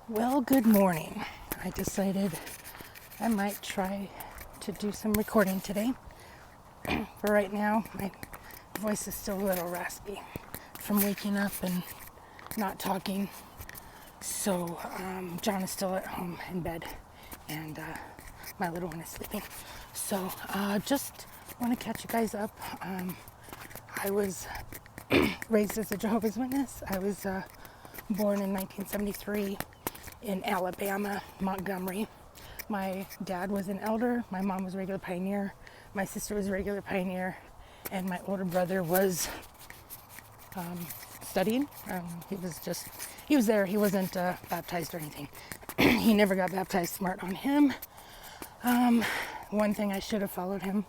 Well, good morning. I decided I might try to do some recording today. For right now, my voice is still a little raspy from waking up and not talking. So, John is still at home in bed, and my little one is sleeping. So, just want to catch you guys up. I was raised as a Jehovah's Witness. I was born in 1973 in Alabama, Montgomery. My dad was an elder, my mom was a regular pioneer, my sister was a regular pioneer, and my older brother was studying. He was there, he wasn't baptized or anything. He never got baptized, smart on him. One thing I should have followed him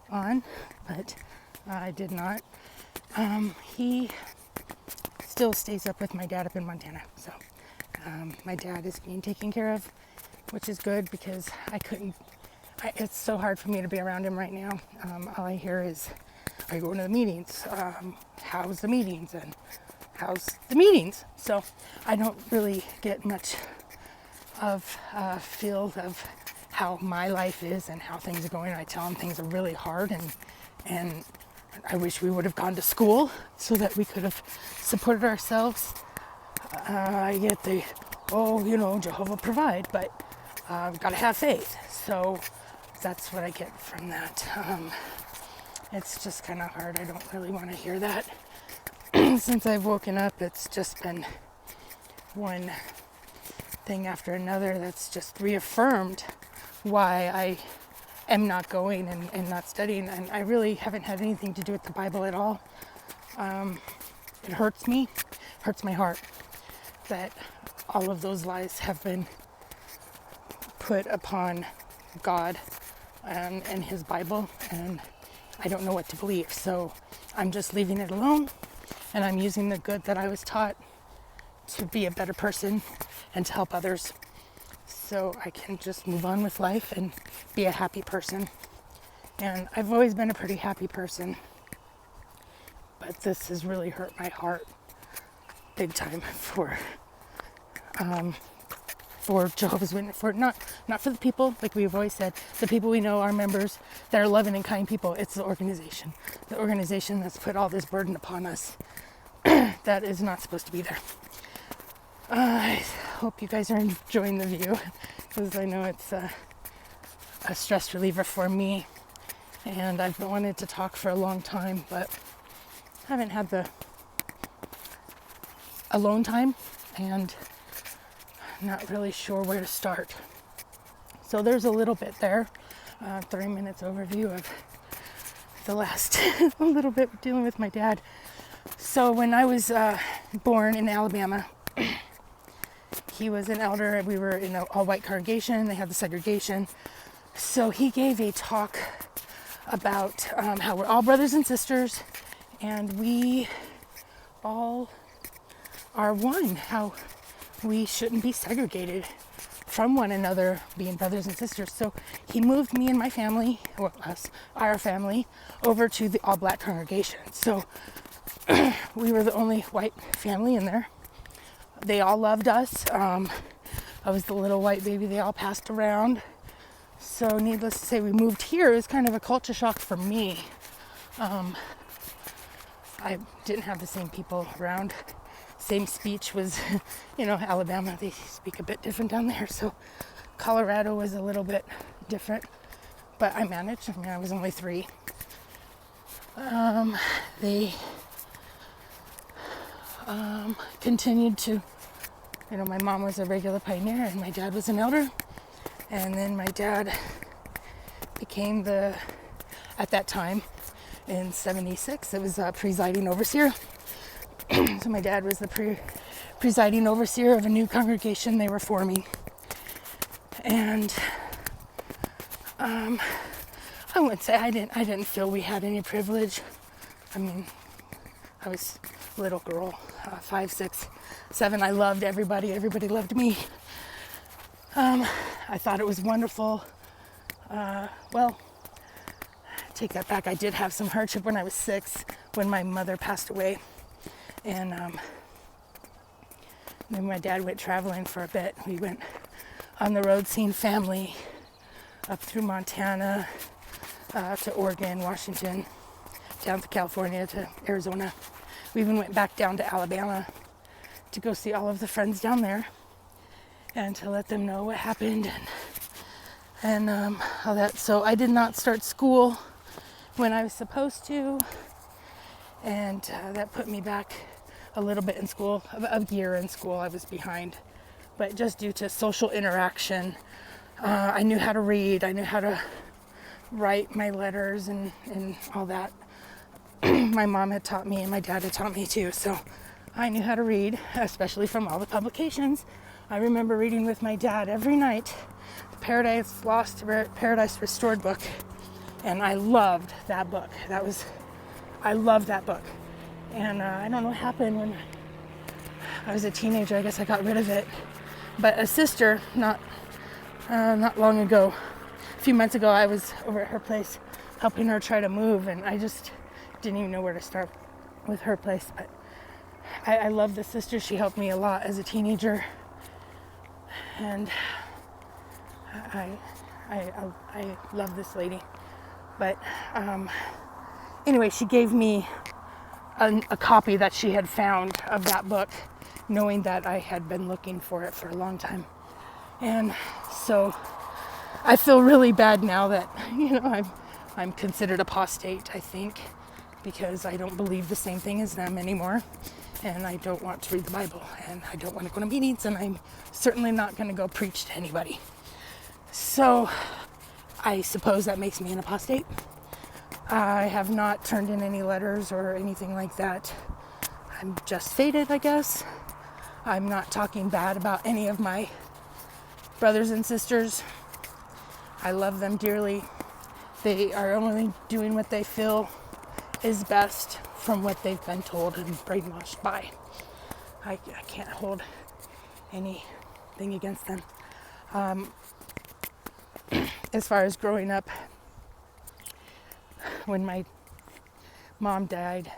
on, but I did not. He still stays up with my dad up in Montana, so my dad is being taken care of, which is good because it's so hard for me to be around him right now. All I hear is, are you going to the meetings? How's the meetings? And how's the meetings? So I don't really get much of a feel of how my life is and how things are going. I tell him things are really hard and I wish we would have gone to school so that we could have supported ourselves. I get Jehovah provide, but I've got to have faith. So that's what I get from that. It's just kind of hard. I don't really want to hear that. Since I've woken up, it's just been one thing after another that's just reaffirmed why I am not going and not studying. And I really haven't had anything to do with the Bible at all. It hurts me, hurts my heart that all of those lies have been put upon God and his Bible, and I don't know what to believe. So I'm just leaving it alone, and I'm using the good that I was taught to be a better person and to help others, so I can just move on with life and be a happy person. And I've always been a pretty happy person, but this has really hurt my heart big time for Jehovah's Witness, for not for the people, like we've always said, the people we know, our members that are loving and kind people. It's the organization that's put all this burden upon us that is not supposed to be there. I hope you guys are enjoying the view, because I know it's a stress reliever for me, and I've wanted to talk for a long time, but haven't had the alone time and not really sure where to start. So there's a little bit there, 3 minutes overview of the last a little bit dealing with my dad. So when I was born in Alabama, he was an elder. We were in an all-white congregation. They had the segregation. So he gave a talk about how we're all brothers and sisters and we all are one, how we shouldn't be segregated from one another, being brothers and sisters. So he moved me and my family, or us, our family, over to the all-black congregation. So we were the only white family in there. They all loved us. I was the little white baby they all passed around. So needless to say, we moved here. It was kind of a culture shock for me. I didn't have the same people around. Same speech was, Alabama, they speak a bit different down there. So Colorado was a little bit different, but I managed. I was only 3. They continued to, my mom was a regular pioneer and my dad was an elder. And then my dad became at that time in 76, it was a presiding overseer. So my dad was the presiding overseer of a new congregation they were forming. And I wouldn't say I didn't feel we had any privilege. I was a little girl, 5, 6, 7. I loved everybody. Everybody loved me. I thought it was wonderful. Take that back. I did have some hardship when I was 6, when my mother passed away. And Then my dad went traveling for a bit. We went on the road seeing family up through Montana, to Oregon, Washington, down to California, to Arizona. We even went back down to Alabama to go see all of the friends down there and to let them know what happened and all that. So I did not start school when I was supposed to, and that put me back a little bit in school. A year in school I was behind, but just due to social interaction, I knew how to read, I knew how to write my letters and all that. My mom had taught me and my dad had taught me too, so I knew how to read, especially from all the publications. I remember reading with my dad every night the Paradise Lost, Paradise Restored book, and I loved that book. I loved that book. And I don't know what happened when I was a teenager. I guess I got rid of it. But a sister, not long ago, a few months ago, I was over at her place helping her try to move, and I just didn't even know where to start with her place. But I love the sister. She helped me a lot as a teenager, and I love this lady. But anyway, she gave me a copy that she had found of that book, knowing that I had been looking for it for a long time. And so I feel really bad now that, I'm considered apostate, I think, because I don't believe the same thing as them anymore. And I don't want to read the Bible, and I don't want to go to meetings, and I'm certainly not going to go preach to anybody. So I suppose that makes me an apostate. I have not turned in any letters or anything like that. I'm just faded, I guess. I'm not talking bad about any of my brothers and sisters. I love them dearly. They are only doing what they feel is best from what they've been told and brainwashed by. I can't hold anything against them. As far as growing up, when my mom died,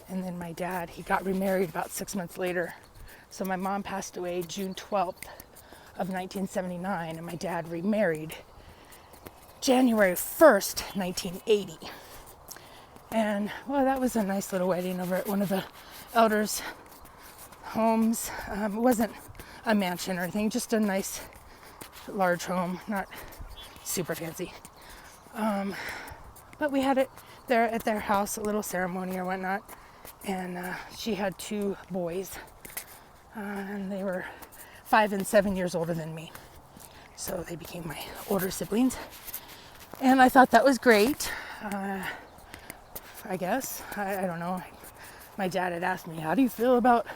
and then my dad, he got remarried about 6 months later. So my mom passed away June 12th of 1979, and my dad remarried January 1st, 1980. And, well, that was a nice little wedding over at one of the elders' homes. It wasn't a mansion or anything, just a nice, large home, not super fancy. But we had it there at their house, a little ceremony or whatnot. And she had 2 boys, and they were 5 and 7 years older than me. So they became my older siblings. And I thought that was great. I guess. I don't know. My dad had asked me, how do you feel about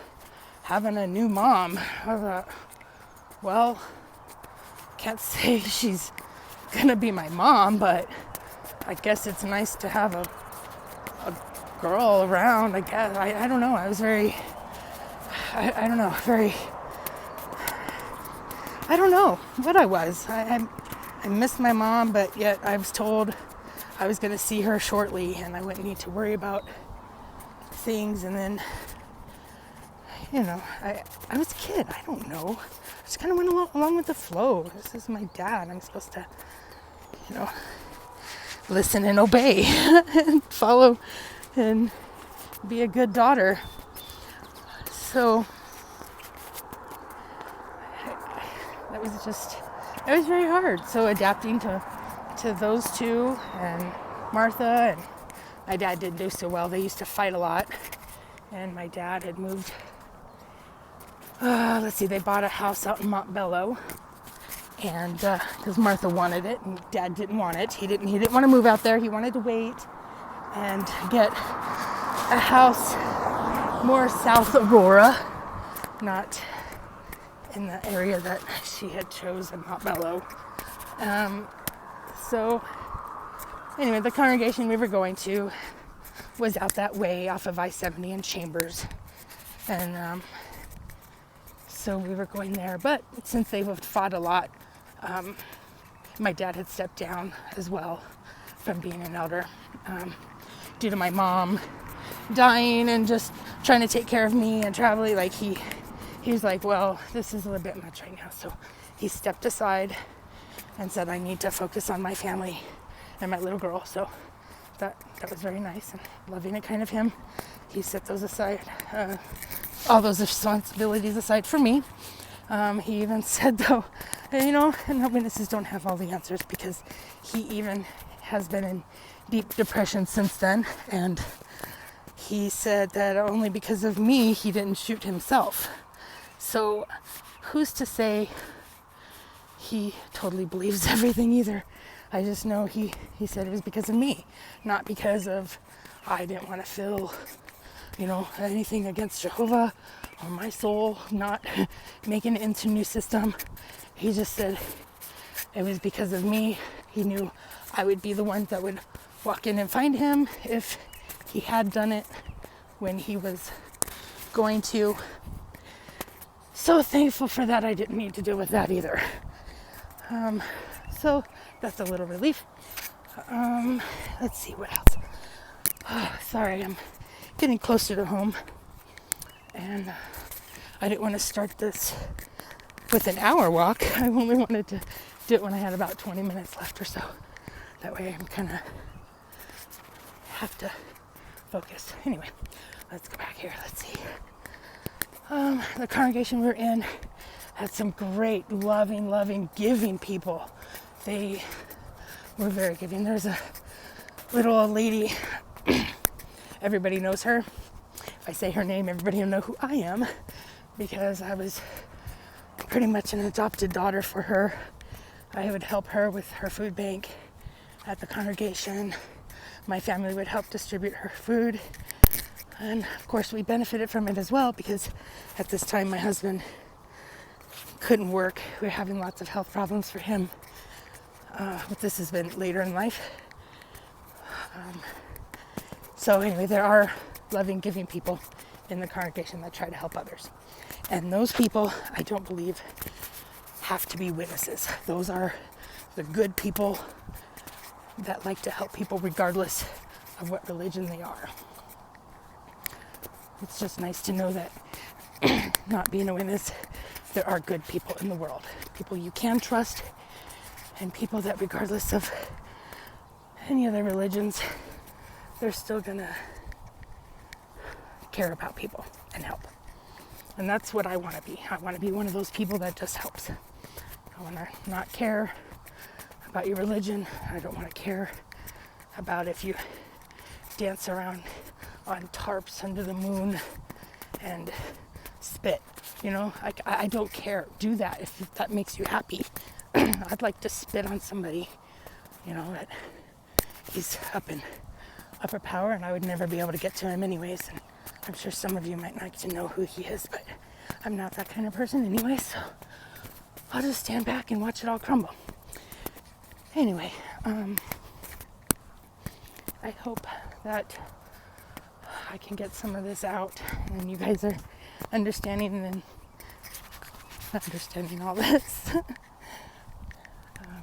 having a new mom? I thought, well, can't say she's gonna be my mom, but I guess it's nice to have a girl around, I guess. I don't know. I was very, I don't know, I don't know what I was. I missed my mom, but yet I was told I was going to see her shortly and I wouldn't need to worry about things. And then, I was a kid. I don't know. I just kind of went along with the flow. This is my dad. I'm supposed to, listen and obey and follow and be a good daughter. So it was very hard. So adapting to those 2 and Martha, and my dad didn't do so well. They used to fight a lot, and my dad had moved, they bought a house out in Montbello, and because Martha wanted it and Dad didn't want it. He didn't want to move out there. He wanted to wait and get a house more South Aurora, not in the area that she had chosen, Montbello. So anyway, the congregation we were going to was out that way off of I-70 in Chambers. And so we were going there. But since they have fought a lot, my dad had stepped down as well from being an elder, due to my mom dying and just trying to take care of me and traveling. Like he he was like, well, this is a little bit much right now. So he stepped aside and said, I need to focus on my family and my little girl. So that was very nice and loving and kind of him. He set those aside, all those responsibilities aside for me. He even said, though, and the witnesses don't have all the answers, because he even has been in deep depression since then. And he said that only because of me, he didn't shoot himself. So who's to say he totally believes everything either? I just know he said it was because of me, not because of I didn't want to feel, anything against Jehovah or my soul, not making it into new system. He just said it was because of me. He knew I would be the one that would walk in and find him if he had done it when he was going to. So thankful for that. I didn't need to deal with that either. So that's a little relief. Let's see what else. Oh, sorry, I'm getting closer to home, and I didn't want to start this with an hour walk. I only wanted to do it when I had about 20 minutes left or so. That way I'm kind of have to focus. Anyway, let's go back here. Let's see. The congregation we're in had some great, loving, giving people. They were very giving. There's a little old lady. Everybody knows her. If I say her name, everybody will know who I am, because I was pretty much an adopted daughter for her. I would help her with her food bank at the congregation. My family would help distribute her food. And of course, we benefited from it as well, because at this time my husband couldn't work. We were having lots of health problems for him. But this has been later in life. So anyway, there are loving, giving people in the congregation that try to help others. And those people, I don't believe, have to be witnesses. Those are the good people that like to help people regardless of what religion they are. It's just nice to know that not being a witness, there are good people in the world. People you can trust, and people that regardless of any other religions, they're still gonna care about people and help. And that's what I want to be. I want to be one of those people that just helps. I want to not care about your religion. I don't want to care about if you dance around on tarps under the moon and spit. I don't care. Do that if that makes you happy. I'd like to spit on somebody, that he's up in upper power, and I would never be able to get to him anyways. And I'm sure some of you might like to know who he is, but I'm not that kind of person anyway, so I'll just stand back and watch it all crumble. Anyway, I hope that I can get some of this out, and you guys are understanding all this.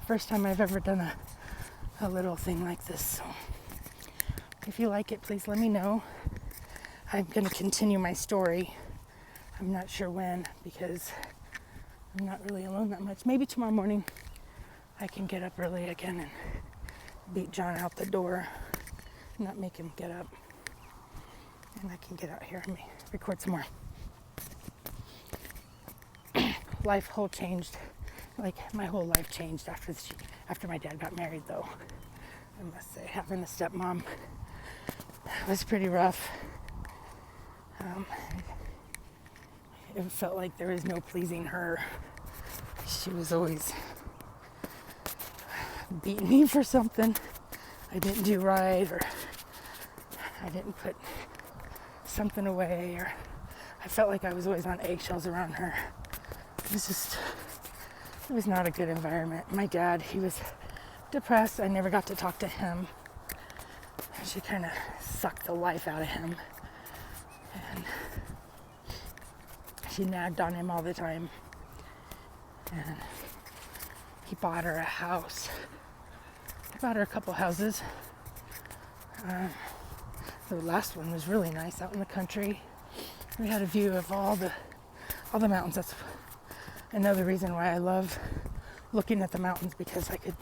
First time I've ever done a little thing like this, so if you like it, please let me know. I'm going to continue my story. I'm not sure when, because I'm not really alone that much. Maybe tomorrow morning I can get up early again and beat John out the door, not make him get up, and I can get out here and record some more. Changed. Like, my whole life changed after my dad got married, though. I must say, having a stepmom was pretty rough. It felt like there was no pleasing her. She was always beating me for something I didn't do right, or I didn't put something away, or I felt like I was always on eggshells around her. It was not a good environment. My dad, he was depressed. I never got to talk to him. She kind of sucked the life out of him. And she nagged on him all the time. And he bought her a house. He bought her a couple houses. The last one was really nice, out in the country. We had a view of all the all the mountains. That's another reason why I love looking at the mountains, because I could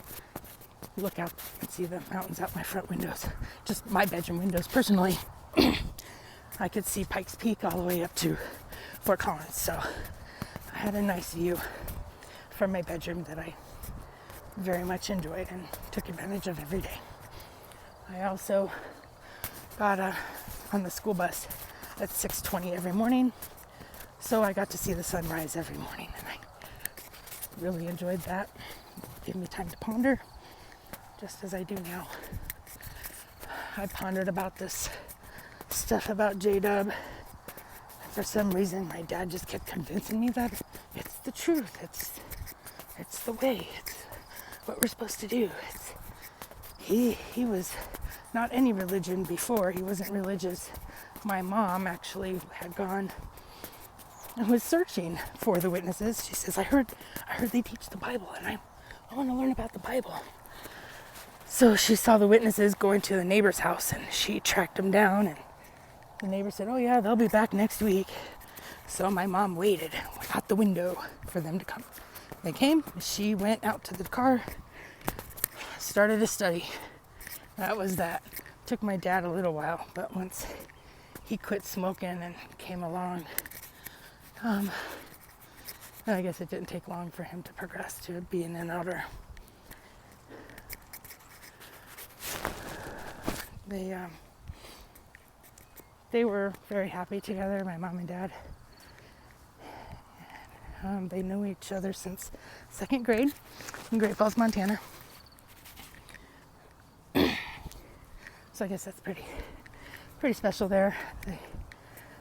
look out and see the mountains out my front windows. Just my bedroom windows. Personally, I could see Pikes Peak all the way up to Fort Collins. So I had a nice view from my bedroom that I very much enjoyed and took advantage of every day. I also got on the school bus at 6:20 every morning, so I got to see the sunrise every morning, and I really enjoyed that. It gave me time to ponder, just as I do now. I pondered about this stuff about JW, and for some reason my dad just kept convincing me that it's the truth, it's the way, it's what we're supposed to do. He was not any religion before. He wasn't religious. My mom actually had gone and was searching for the witnesses. She says, I heard they teach the Bible, and I want to learn about the Bible. So she saw the witnesses going to the neighbor's house, and she tracked them down, and the neighbor said, oh yeah, they'll be back next week. So my mom waited out the window for them to come. They came, she went out to the car, started a study. That was that. Took my dad a little while, but once he quit smoking and came along, I guess it didn't take long for him to progress to being an elder. They were very happy together, my mom and dad. They knew each other since 2nd grade in Great Falls, Montana. So I guess that's pretty special there. They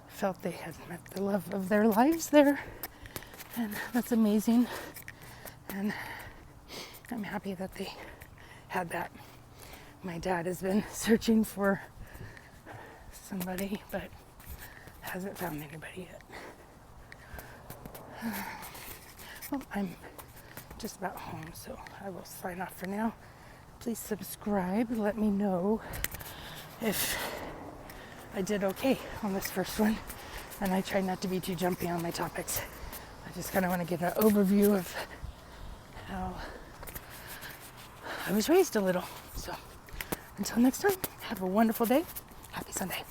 felt they had met the love of their lives there, and that's amazing. And I'm happy that they had that. My dad has been searching for somebody, but hasn't found anybody yet. Well, I'm just about home, so I will sign off for now. Please subscribe. Let me know if I did okay on this first one. And I try not to be too jumpy on my topics. I just kind of want to get an overview of how I was raised a little. So until next time, have a wonderful day. Happy Sunday.